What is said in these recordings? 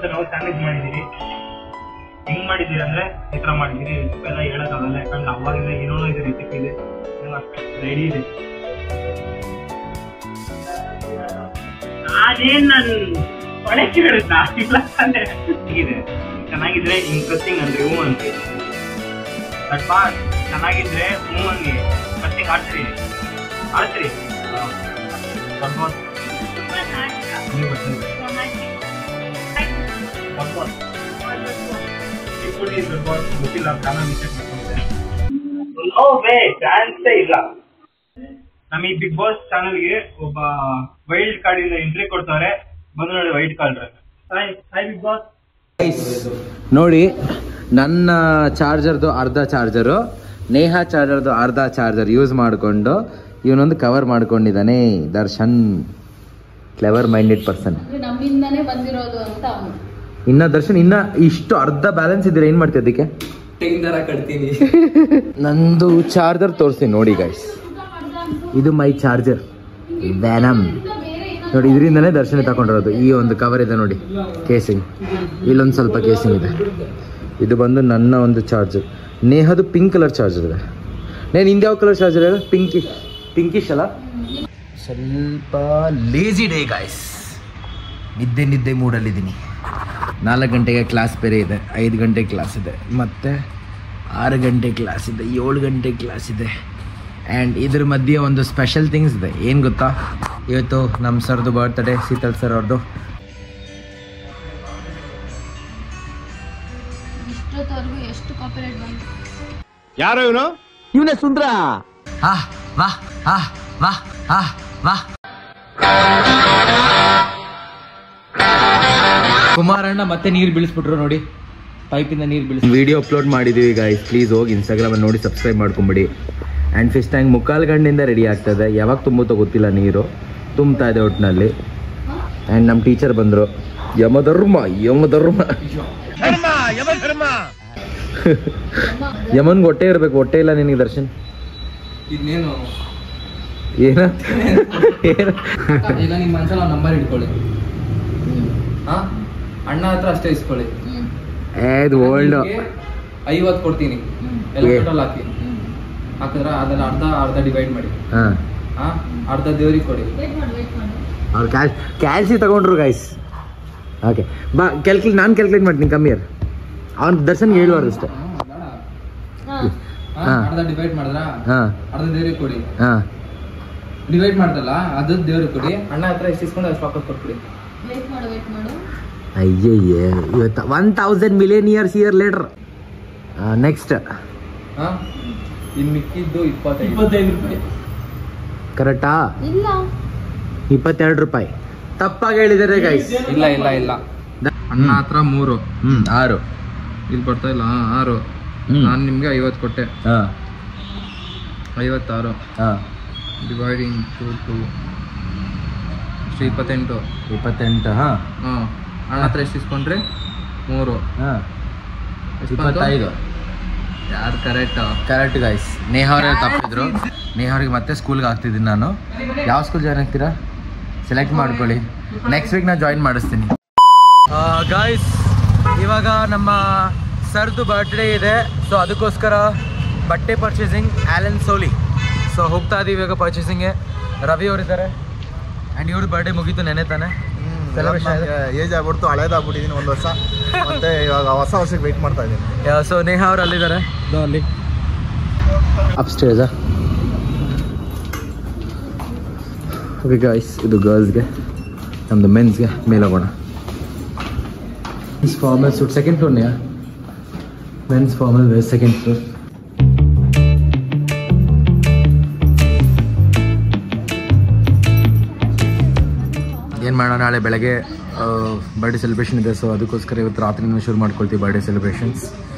ಇವತ್ತು ನಾವು ಸ್ಯಾಂಡ್ವಿಚ್ ಮಾಡಿದ್ದೀರಿ. ಹೆಂಗ್ ಮಾಡಿದ್ದೀರಿ ಅಂದ್ರೆ ಈ ತರ ಮಾಡಿದ್ದೀರಿ. ಎಲ್ಲ ಹೇಳೋಕ್ಕಾಗಲ್ಲ, ಯಾಕಂದ್ರೆ ಅವಾಗಿಂದ ಏನೋ ಇದು ರೆಸಿಪಿ ಇದೆ, ರೆಡಿ ಇದೆ. ಅದೇನ್ ನನ್ ಒಳಗೆ ಹೇಳುತ್ತಾ ಇಲ್ಲ ಅಂದ್ರೆ ಹೀಗಿದೆ. ಚೆನ್ನಾಗಿದ್ರೆ ಹಿಂಗ್ ಕತ್ತಿಂಗ್ ಅಂದ್ರೆ ಹೂ ಅಂತೀವಿ. ಸ್ವಲ್ಪ ಚೆನ್ನಾಗಿದ್ರೆ ಹೂ ಹಂಗೆ ಕತ್ತಿಂಗ್ ಆಡ್ತೀರಿ ಗೊತ್ತಿಲ್ಲ. ಚಾನ್ಸೇ ಇಲ್ಲ. ನಮ್ಮ ಈ ಬಿಗ್ ಬಾಸ್ ಚಾನಲ್ಗೆ ಒಬ್ಬ ವೈಲ್ಡ್ ಕಾರ್ಡ್ ಇಂದ ಎಂಟ್ರಿ ಕೊಡ್ತಾರೆ. ಬಂದು ನೋಡಿ wild card. Hi Bigg Boss. ನೋಡಿ, ನನ್ನ ಚಾರ್ಜರ್ದು ಅರ್ಧ ಚಾರ್ಜರು, ನೇಹಾ ಚಾರ್ಜರ್ದು ಅರ್ಧ ಚಾರ್ಜರ್ ಯೂಸ್ ಮಾಡಿಕೊಂಡು ಇವನೊಂದು ಕವರ್ ಮಾಡ್ಕೊಂಡಿದ್ದಾನೆ. Darshan clever minded person. ನಮ್ಮಿಂದಾನೇ ಬಂದಿರೋದು ಅಂತ ಅವನು. ಇನ್ನ ದರ್ಶನ್ ಇನ್ನ ಇಷ್ಟು ಅರ್ಧ ಬ್ಯಾಲೆನ್ಸ್ ಇದ್ರೆ ಏನ್ ಮಾಡ್ತೀಯ ಅದಕ್ಕೆ? ಕಟ್ತೀನಿ. ನಂದು ಚಾರ್ಜರ್ ತೋರಿಸ್ತೀನಿ ನೋಡಿ ಗೈಸ್. ಇದು ಮೈ ಚಾರ್ಜರ್ ವ್ಯಾನಮ್. ನೋಡಿ, ಇದರಿಂದನೇ ದರ್ಶನ ತಗೊಂಡಿರೋದು. ಈ ಒಂದು ಕವರ್ ಇದೆ ನೋಡಿ, ಕೇಸಿಂಗ್. ಇಲ್ಲೊಂದು ಸ್ವಲ್ಪ ಕೇಸಿಂಗ್ ಇದೆ. ಇದು ಬಂದು ನನ್ನ ಒಂದು ಚಾರ್ಜರ್. ನೇಹದು ಪಿಂಕ್ ಕಲರ್ ಚಾರ್ಜರ್ ಇದೆ. ನೇನು ಹಿಂದೆ ಯಾವ ಕಲರ್ ಚಾರ್ಜರ್ ಇದೆ? ಪಿಂಕಿಶ್ ಅಲ್ಲ. ಸ್ವಲ್ಪ ಲೇಜಿ ಡೇ ಗಾಯ್ಸ್. ನಿದ್ದೆ ಮೂಡಲ್ಲಿದ್ದೀನಿ. 4 ಗಂಟೆಗೆ ಕ್ಲಾಸ್ ಬೇರೆ ಇದೆ, 5 ಗಂಟೆ ಕ್ಲಾಸ್ ಇದೆ, ಮತ್ತು 6 ಗಂಟೆ ಕ್ಲಾಸ್ ಇದೆ, 7 ಗಂಟೆ ಕ್ಲಾಸ್ ಇದೆ. ಆ್ಯಂಡ್ ಇದ್ರ ಮಧ್ಯೆ ಒಂದು ಸ್ಪೆಷಲ್ ಥಿಂಗ್ಸ್ ಇದೆ. ಏನು ಗೊತ್ತಾ, ಇವತ್ತು ನಮ್ಮ ಸರ್ದು ಬರ್ತ್ಡೇ, ಶೀತಲ್ ಸರ್ ಅವ್ರದ್ದು. ಯಾರು ಇವನು? ಇವನೇ ಸುಂದ್ರ. ವಾಹ್ ವಾಹ್ ವಾಹ್ ವಾಹ್ ವಾಹ್. ಕುಮಾರಣ್ಣ ಮತ್ತೆ ನೀರು ಬೀಳಿಸ್ಬಿಟ್ರು ನೋಡಿ, ಪೈಪಿಂದ ನೀರು ಬೀಳಿಸ್. ವಿಡಿಯೋ ಅಪ್ಲೋಡ್ ಮಾಡಿದ್ದೀವಿ ಗಾಯ್ಸ್, ಪ್ಲೀಸ್ ಹೋಗಿ ಇನ್ಸ್ಟಾಗ್ರಾಮಲ್ಲಿ ನೋಡಿ ಸಬ್ಸ್ಕ್ರೈಬ್ ಮಾಡ್ಕೊಂಬಿಡಿ. ಆ್ಯಂಡ್ ಫಿಶ್ ಟ್ಯಾಂಕ್ 3/4 ಗಂಟೆಯಿಂದ ರೆಡಿ ಆಗ್ತದೆ. ಯಾವಾಗ ತುಂಬುತ್ತೋ ಗೊತ್ತಿಲ್ಲ, ನೀರು ತುಂಬ್ತಾ ಇದೆ ಒಟ್ಟಿನಲ್ಲಿ. ಆ್ಯಂಡ್ ನಮ್ಮ ಟೀಚರ್ ಬಂದರು. ಯಮಧರ್ಮ ಯಮನ್ಗೆ ಹೊಟ್ಟೆ ಇರಬೇಕು. ಹೊಟ್ಟೆ ಇಲ್ಲ ನಿನಗೆ ದರ್ಶನ್. ಇನ್ನೇನು ಏನ ಇಲ್ಲ, ನಿಮ್ಮ ಮನಸ್ಸಲ್ಲಿ ನಂಬರ್ ಇಟ್ಕೊಳ್ಳಿ. ಅಣ್ಣ ಹತ್ರ ಅಷ್ಟೇ ಇಸ್ಕೊಳ್ಳಿ. ಇದು ಓಲ್ಡ್. 50 ಕೊಡ್ತೀನಿ ಎಲ್ಲ ಟೋಟಲ್ ಹಾಕಿ. ಹಾಕಿದ್ರೆ ಅದನ್ನ ಅರ್ಧ ಡಿವೈಡ್ ಮಾಡಿ. ಅರ್ಧ ದೇವ್ರಿಗೆ ಕೊಡಿ. ಅವ್ರು ಕ್ಯಾಲ್ಸಿ ತಗೊಂಡ್ರು ಗೈಸ್. ಓಕೆ ಬಾ, ನಾನು ಕ್ಯಾಲ್ಕುಲೇಟ್ ಮಾಡ್ತೀನಿ. ಕಮ್ಮಿಯರ್ ಅವ್ನು ದರ್ಶನ್ಗೆ ಹೇಳುವಾರು ಅಷ್ಟೇ. ಅರ್ಧ ಡಿವೈಡ್ ಮಾಡಿದ್ರ ಅರ್ಧ ದೇವ್ರಿಗೆ ಕೊಡಿ. ಡಿವೈಡ್ ಮಾಡ್ದಲ್ಲ ಅದು ದೇವ್ರಿಗೆ ಕೊಡಿ. ಅಣ್ಣ ಹತ್ರ ಎಷ್ಟು ಇಸ್ಕೊಂಡು ಅಷ್ಟು ವಾಪಸ್ ಕೊಟ್ಬಿಡಿ. ಅಯ್ಯಯ್ಯ, ಇವತ್ತು 1000 ಮಿಲಿಯನ್ ಇಯರ್ ಲೇಟರ್. ನೆಕ್ಸ್ಟ್ ಇನ್ನು ಮಿಕ್ಕಿದ್ದು 25 ರೂಪಾಯಿ. ಕರೆಕ್ಟಾ? 22 ರೂಪಾಯಿ. ತಪ್ಪಾಗಿ ಹೇಳಿದ್ದಾರೆ ಗೈಸ್. ಇಲ್ಲ ಅಣ್ಣ ಹತ್ರ 3 6 ಇಲ್ಲಿ ಬರ್ತಾ ಇಲ್ಲ. 6 ನಾನು ನಿಮ್ಗೆ 50 ಕೊಟ್ಟೆ. 56 ಡಿವೈಡಿಂಗ್ 2 28. ಅಣ್ಣ ಹತ್ರ ಎಷ್ಟು ಇಸ್ಕೊಂಡ್ರಿ? 3 25. ಯಾರು ಕರೆಕ್ಟ್ ಗೈಸ್. ನೇಹಾ ಅವರೇ ತಪ್ಪಿದ್ರು. ನೇಹಾ ಅವ್ರಿಗೆ ಮತ್ತೆ ಸ್ಕೂಲ್ಗೆ ಹಾಕ್ತಿದ್ದೀನಿ ನಾನು. ಯಾವ ಸ್ಕೂಲ್ ಜಾಯ್ನ್ ಆಗ್ತೀರಾ ಸೆಲೆಕ್ಟ್ ಮಾಡ್ಕೊಳ್ಳಿ. ನೆಕ್ಸ್ಟ್ ವೀಕ್ ನಾನು ಜಾಯಿನ್ ಮಾಡಿಸ್ತೀನಿ. ಗಾಯ್ಸ್, ಇವಾಗ ನಮ್ಮ ಸರ್ದು ಬರ್ತ್ಡೇ ಇದೆ. ಸೊ ಅದಕ್ಕೋಸ್ಕರ ಬಟ್ಟೆ ಪರ್ಚೇಸಿಂಗ್ ಆ್ಯಲನ್ ಸೋಲಿ. ಸೊ ಹೋಗ್ತಾ ಇದೀವಿ ಇವಾಗ ಪರ್ಚೇಸಿಂಗ್ಗೆ. ರವಿ ಅವರಿದ್ದಾರೆ. ಆ್ಯಂಡ್ ಇವ್ರ ಬರ್ಡೇ ಮುಗೀತು ನೆನೆ ತಾನೆ. ಏಜ್ ಆಗ್ಬಿಡ್ತು, ಹಳೇದಾಗ್ಬಿಟ್ಟಿದ್ದೀನಿ 1 ವರ್ಷ. ಮತ್ತೆ ಇವಾಗ ಹೊಸ ವರ್ಷಕ್ಕೆ ವೆಯ್ಟ್ ಮಾಡ್ತಾ ಇದ್ದೀನಿ. ಸೊ ನೇಹಾ ಅವ್ರು ಅಲ್ಲಿದ್ದಾರೆ, ಅಲ್ಲಿ ಅಪ್ಸ್ಟೇರ್ಸ್. ಓಕೆ ಗಾಯ್ಸ್, ಇದು ಗರ್ಲ್ಸ್ಗೆ, ನಮ್ಮದು ಮೆನ್ಸ್ಗೆ ಮೇಲೆ ಹೋಗೋಣ. ಮೆನ್ಸ್ ಫಾರ್ಮಲ್ ಸೂಟ್ ಸೆಕೆಂಡ್ ಫ್ಲೋರ್ನೆಯಾ? Men's formal wear second floor. ಏನು ಮಾಡೋಣ, ನಾಳೆ ಬೆಳಗ್ಗೆ ಬರ್ಡೇ ಸೆಲೆಬ್ರೇಷನ್ ಇದೆ. ಸೊ ಅದಕ್ಕೋಸ್ಕರ ಇವತ್ತು ರಾತ್ರಿಯಿಂದ ಶುರು ಮಾಡ್ಕೊಳ್ತೀವಿ ಬರ್ಡೇ ಸೆಲೆಬ್ರೇಷನ್ಸ್.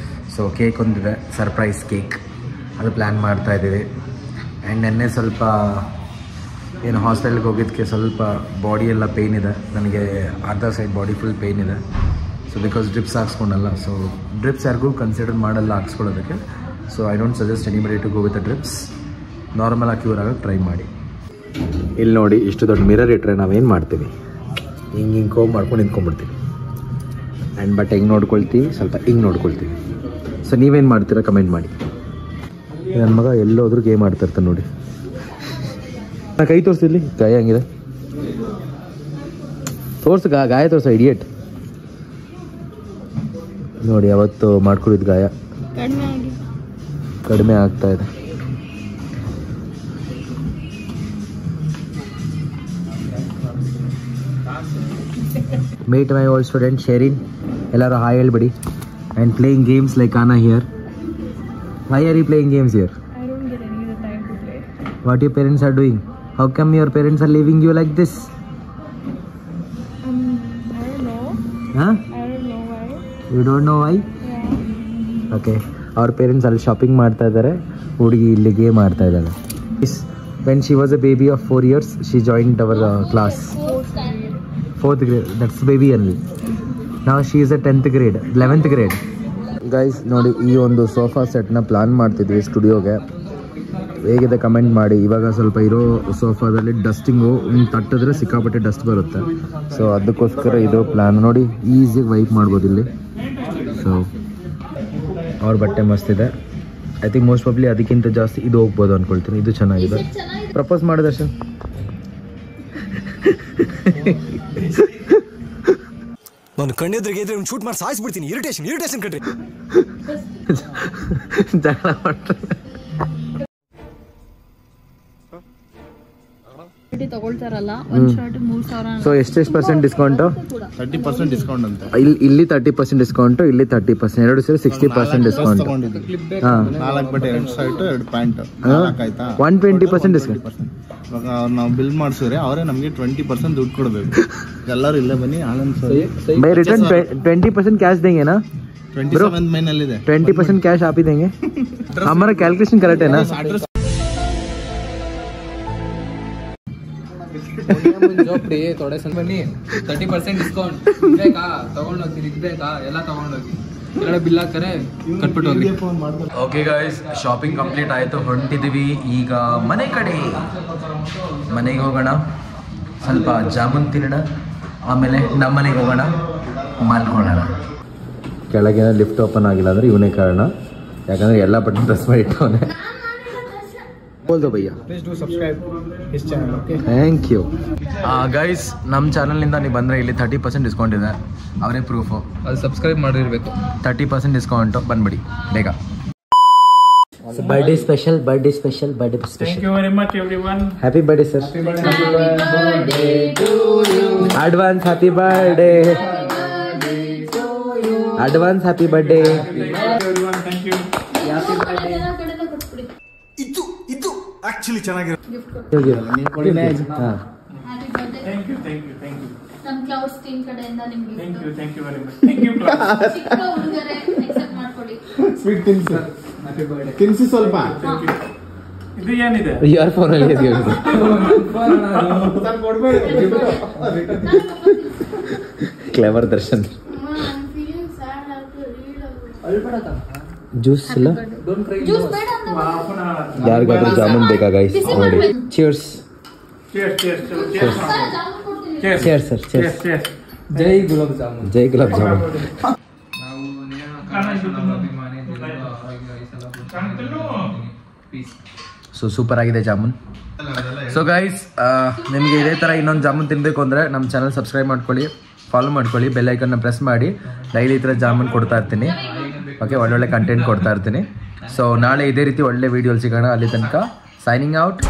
ಸೊ ಕೇಕ್ ಒಂದಿದೆ, ಸರ್ಪ್ರೈಸ್ ಕೇಕ್, ಅದು ಪ್ಲ್ಯಾನ್ ಮಾಡ್ತಾಯಿದ್ದೀವಿ. ಆ್ಯಂಡ್ ನೆನ್ನೆ ಸ್ವಲ್ಪ ಏನು ಹಾಸ್ಪಿಟಲ್ಗೆ ಹೋಗಿದ್ದಕ್ಕೆ ಸ್ವಲ್ಪ ಬಾಡಿ ಎಲ್ಲ ಪೇಯ್ನ್ ಇದೆ ನನಗೆ. ಅರ್ಧ ಸೈಡ್ ಬಾಡಿ ಫುಲ್ ಪೇಯ್ನ್ ಇದೆ. ಸೊ ಬಿಕಾಸ್ ಡ್ರಿಪ್ಸ್ ಹಾಕ್ಸ್ಕೊಂಡಲ್ಲ. ಸೊ ಡ್ರಿಪ್ಸ್ ಯಾರಿಗೂ ಕನ್ಸಿಡರ್ ಮಾಡಲ್ಲ ಹಾಕ್ಸ್ಕೊಳ್ಳೋದಕ್ಕೆ. So I don't suggest anybody to go with the drips. ನಾರ್ಮಲಾಗಿ ಕ್ಯೂರ್ ಆಗೋಕ್ಕೆ ಟ್ರೈ ಮಾಡಿ. ಇಲ್ಲಿ ನೋಡಿ, ಇಷ್ಟು ದೊಡ್ಡ ಮಿರರ್ ಇಟ್ಟರೆ ನಾವೇನು ಮಾಡ್ತೀವಿ, ಹಿಂಗೆ ಕೋಮ್ ಮಾಡ್ಕೊಂಡು ನಿಂತ್ಕೊಂಡ್ಬಿಡ್ತೀವಿ. ಆ್ಯಂಡ್ ಬಟ್ ಹೆಂಗೆ ನೋಡ್ಕೊಳ್ತೀವಿ, ಸ್ವಲ್ಪ ಹಿಂಗೆ ನೋಡ್ಕೊಳ್ತೀವಿ. ಸೊ ನೀವೇನು ಮಾಡ್ತೀರಾ ಕಮೆಂಟ್ ಮಾಡಿ. ನನ್ನ ಮಗ ಎಲ್ಲೋದ್ರೂ ಗೇಮ್ ಆಡ್ತಾ ಇರ್ತಾನೆ ನೋಡಿ. ನಾ ಕೈ ತೋರಿಸಿರ್ಲಿ, ಗಾಯ ಹಂಗಿದೆ ತೋರ್ಸು, ಗಾಯ ತೋರ್ಸ ಇಡಿಯಟ್. ನೋಡಿ ಅವತ್ತು ಮಾಡ್ಕೊಂಡಿದ್ದು ಗಾಯ ಕಡಿಮೆ ಆಗ್ತಾ ಇದೆ. Meet my old student Sherin. Ellaru hi helbadi. And playing games like Anna here. Why are you playing games here? I don't get any of the time to play. What your parents are doing? How come your parents are leaving you like this? I don't know. Huh? I don't know why. You don't know why? Yeah. Okay. Our parents ಅಲ್ಲಿ shopping ಮಾಡ್ತಾ ಇದ್ದಾರೆ, ಹುಡುಗಿ ಇಲ್ಲಿ game ಆಡ್ತಾ ಇದ್ದಾಳೆ. When she was a baby of 4 years, she joined our class. 4th grade. That's baby only. Now she is a 10th grade, 11th grade. Guys, ನೋಡಿ ಈ ಒಂದು ಸೋಫಾ ಸೆಟ್ನ ಪ್ಲಾನ್ ಮಾಡ್ತಿದ್ವಿ ಸ್ಟುಡಿಯೋಗೆ. ಹೇಗಿದೆ ಕಮೆಂಟ್ ಮಾಡಿ. ಇವಾಗ ಸ್ವಲ್ಪ ಇರೋ ಸೋಫಾದಲ್ಲಿ ಡಸ್ಟಿಂಗು ತಟ್ಟಿದ್ರೆ ಸಿಕ್ಕಾಪಟ್ಟೆ ಡಸ್ಟ್ ಬರುತ್ತೆ. ಸೊ ಅದಕ್ಕೋಸ್ಕರ ಇದು ಪ್ಲಾನ್. ನೋಡಿ ಈಸಿಯಾಗಿ ವೈಪ್ ಮಾಡ್ಬೋದು ಇಲ್ಲಿ. ಸೊ ಅವ್ರ ಬಟ್ಟೆ ಮಸ್ತಿದೆ. ಐ ಥಿಂಕ್ ಮೋಸ್ಟ್ ಪ್ರಾಬ್ಲಿ ಅದಕ್ಕಿಂತ ಜಾಸ್ತಿ ಇದು ಹೋಗ್ಬೋದು ಅಂದ್ಕೊಳ್ತೀನಿ. ಇದು ಚೆನ್ನಾಗಿದೆ. ಪ್ರಪೋಸ್ ಮಾಡಿದ ದರ್ಶನ್. ನಾನು ಕಣ್ಣೆದ್ರಿಗೆ ಇದ್ರೆ ಒಂದು ಶೂಟ್ ಮಾಡಿ ಸಾಯಿಸ್ಬಿಡ್ತೀನಿ. ಇರಿಟೇಷನ್ ಕಣ್ರಿ. ಜಗಳ ಮಾಡ್ತಾರೆ. ತಗೊಳ್ತಾರಲ್ಲ ಒಂದು ಶರ್ಟ್ 3000. ಸೊ ಎಷ್ಟೆಷ್ಟು ಡಿಸ್ಕೌಂಟು? 30% ಡಿಸ್ಕೌಂಟ್ ಅಂತ. ಇಲ್ಲಿ 30% ಡಿಸ್ಕೌಂಟು, ಇಲ್ಲಿ 30%, ಎರಡು ಸೇರಿ 60% ಡಿಸ್ಕೌಂಟ್. ಹಾಂ, 4 ಬಟ್ಟೆ, 2 ಶರ್ಟ್, 2 ಪ್ಯಾಂಟ್, ಆಯ್ತಾ? 120% ಡಿಸ್ಕೌಂಟ್. ಇವಾಗ ನಾವು ಬಿಲ್ ಮಾಡಿಸಿದ್ರೆ ಅವರೇ ನಮಗೆ 20% ದುಡ್ಡು ಕೊಡಬೇಕು. ಎಲ್ಲರೂ ಇಲ್ಲೇ ಬನ್ನಿ. ಆನಂದ್ ಬೈ ರಿಟರ್ನ್ 20% ಕ್ಯಾಶ್ देंगे ना? 27 ಮೈನಲ್ಲಿದೆ. 20% कैश आप ही देंगे. हमारा कैलकुलेशन करेक्ट है ना? ಜೋಪ್ಡಿ ಥೋಡೆ ಸಲ ಬನ್ನಿ. 30% ಡಿಸ್ಕೌಂಟ್ ಬೇಕಾ? ತಗೊಂಡೋಗ್ತೀನಿ. ಬೇಕಾ? ಎಲ್ಲ ತಗೊಂಡೋಗಿ ಎಲ್ಲ ಬಿಲ್ ಹಾಕ್ತಾರೆ, ಕಟ್ಬಿಟ್ಟು ಹೋಗಿ. ಓಕೆ ಗೈಸ್, ಶಾಪಿಂಗ್ ಕಂಪ್ಲೀಟ್ ಆಯಿತು. ಹೊರಟಿದ್ದೀವಿ ಈಗ ಮನೆ ಕಡೆ. ಮನೆಗೆ ಹೋಗೋಣ, ಸ್ವಲ್ಪ ಜಾಮೂನ್ ತಿನ್ನೋಣ, ಆಮೇಲೆ ನಮ್ಮ ಮನೆಗೆ ಹೋಗೋಣ, ಮಲ್ಕೊಳ್ಳೋಣ. ಕೆಳಗೆ ಲಿಫ್ಟ್ ಓಪನ್ ಆಗಿಲ್ಲ ಅಂದರೆ ಇವನೇ ಕಾರಣ. ಯಾಕಂದರೆ ಎಲ್ಲ ಬಟ್ಟೆ ಡ್ರೆಸ್ ಮಾಡಿ ಇಟ್ಟವನೇ. ಬೋಲ್ದೋ ಭಯ್ಯ, please do subscribe his channel. Okay, thank you. Guys, ನಮ್ಮ ಚಾನಲ್ನಿಂದ ನೀವು ಬಂದರೆ ಇಲ್ಲಿ 30% ಡಿಸ್ಕೌಂಟ್ ಇದೆ. ಅವರೇ ಪ್ರೂಫು. ಅದು ಸಬ್ಸ್ಕ್ರೈಬ್ ಮಾಡಿರಬೇಕು. 30% ಡಿಸ್ಕೌಂಟು. ಬಂದ್ಬಿಡಿ ಬೇಗ. Birthday special. Thank you very much, everyone. Happy birthday, sir. Happy birthday to you. Advance happy birthday. Advance happy birthday. Everyone, thank you. ಇದು ಆಕ್ಚುಲಿ ಚೆನ್ನಾಗಿರೋ Happy birthday. Thank you. ನಮ್ಮ clouds team ಕಡೆಯಿಂದ ನಿಮ್ಗೆ Thank you very much. Thank you, class. ಚಿಕ್ಕ ಹುಡುಗರೇ accept ಮಾಡ್ಕೊಳ್ಳಿ. Sweet ತಿನ್ಸಿ. ತಿನ್ಸಿ ಸ್ವಲ್ಪ. ಇದು ಏನಿದೆ? ಇಯರ್ಫೋನ್ ಅಲ್ಲಿ ಇದೆಯಾ? ಕ್ಲೇವರ್ ದರ್ಶನ್. ಜ್ಯೂಸ್ ಇಲ್ಲ? ಜ್ಯೂಸ್ ಬೇಡ ಅಂತ ಯಾರಿಗಾದ್ರೂ ಜಾಮೂನ್ ಬೇಕಾ ಗೈಸ್? ನೋಡಿ. ಚಿಯರ್ಸ್. Cheers. ಜಾಮೂನ್ ಕೊಡ್ತೀನಿ. Cheers sir, cheers. ಜೈ ಗುಲಾಬ್ ಜಾಮೂನ್. ಜೈ ಗುಲಾಬ್ ಜಾಮೂನ್. ಸೊ ಸೂಪರ್ ಆಗಿದೆ ಜಾಮೂನ್. ಸೊ ಗೈಸ್, ನಿಮಗೆ ಇದೇ ಥರ ಇನ್ನೊಂದು ಜಾಮೂನ್ ತಿನ್ನಬೇಕು ಅಂದರೆ ನಮ್ಮ ಚಾನಲ್ ಸಬ್ಸ್ಕ್ರೈಬ್ ಮಾಡ್ಕೊಳ್ಳಿ, ಫಾಲೋ ಮಾಡ್ಕೊಳ್ಳಿ, ಬೆಲ್ ಐಕನ್ನ ಪ್ರೆಸ್ ಮಾಡಿ. ಡೈಲಿ ಈ ಥರ ಜಾಮೂನ್ ಕೊಡ್ತಾ ಇರ್ತೀನಿ. ಓಕೆ, ಒಳ್ಳೊಳ್ಳೆ ಕಂಟೆಂಟ್ ಕೊಡ್ತಾ ಇರ್ತೀನಿ. ಸೊ ನಾಳೆ ಇದೇ ರೀತಿ ಒಳ್ಳೆ ವೀಡಿಯೋಲಿ ಸಿಗೋಣ. ಅಲ್ಲಿ ತನಕ ಸೈನಿಂಗ್ ಔಟ್.